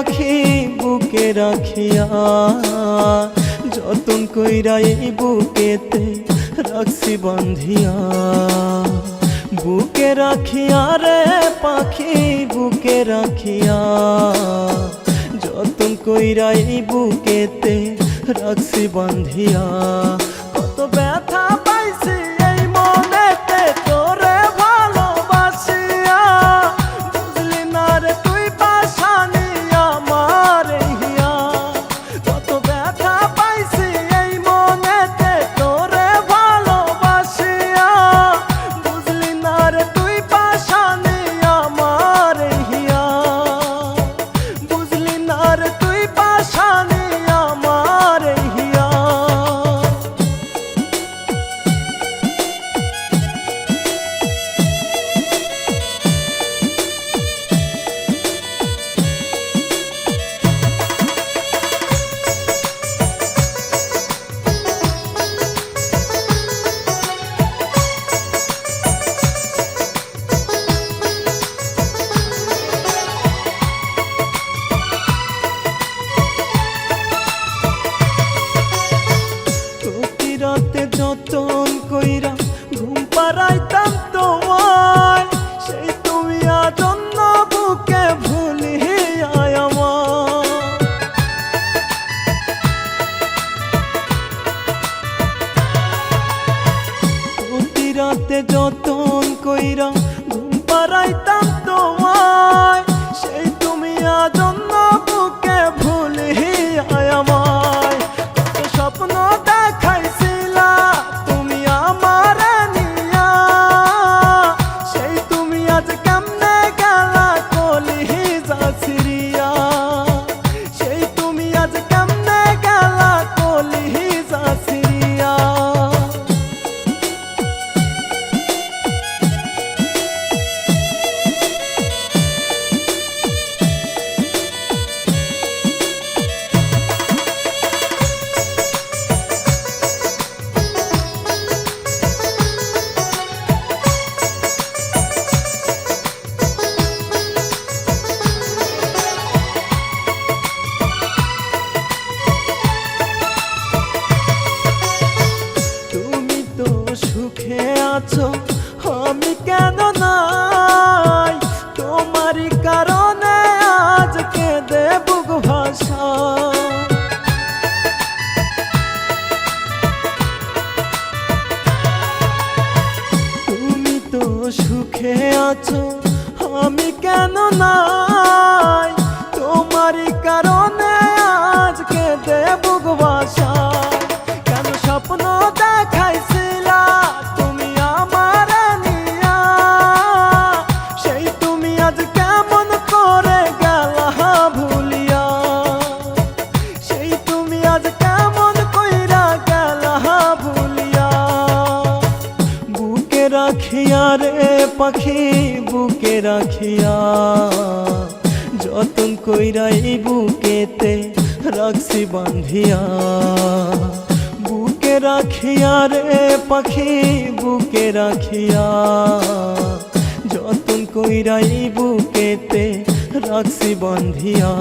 পাখি বুকে রাখিয়া যতন কইরা এই বুকেতে রাখছি বান্ধিয়া। বুকে রাখিয়া রে পাখি বুকে রাখিয়া যতন কইরা এই বুকেতে রাখছি বান্ধিয়া। কত ব্যথা পাইছি এই মনেতে তোরে ভালোবাসিয়া, বুঝলি না রে তুই পাশানি আমার হিয়া। কত ব্যথা পাইছি এই মনেতে তোরে ভালোবাসিয়া, বুঝলি না রে তুই পাশানি আমার হিয়া। বুঝলি না রে তুই পাশানি আমার হিয়া। রাতে যতন কইরা ঘুম পাড়াইতাম তোমায়, সেই তুমি আজ অন্য বুকে ভুলিয়া আমার। প্রতি রাতে যতন কইরা ঘুম পাড়াইতাম তোমায়, সেই তুমি আজ অন্য বুকে ভুলিয়া আমায়। কত স্বপ্ন দেখাইছিলা তুমি আমার নিয়া, সেই তুমি আজ কেমনে গেলা কলিজা ছিড়িয়া। সেই তুমি আজ কেমনে গেলা কলিজা ছিড়িয়া। সুখে আছো আমি কেন নাই, তোমারই কারণে আজ কেঁদে বুক ভাষা। তুমি তো সুখে আছো আমি কেন নাই, তোমারই কারণে আজ কেঁদে বুক ভাষা। কেন স্বপ্ন দেখাইছিলা তুমি আমার নিয়া, সেই তুমি আজ কেমন করে গেলা ভুলিয়া। সেই তুমি আজ কেমন কইরা গেলা ভুলিয়া। বুকে রাখিয়া রে পাখি বুকে রাখিয়া যতন কইরা এই বুকেতে রাখছি বান্ধিয়া। বুকে রাখিয়া রে পাখি বুকে রাখিয়া যতন কইরা এই বুকেতে রাখছি বান্ধিয়া।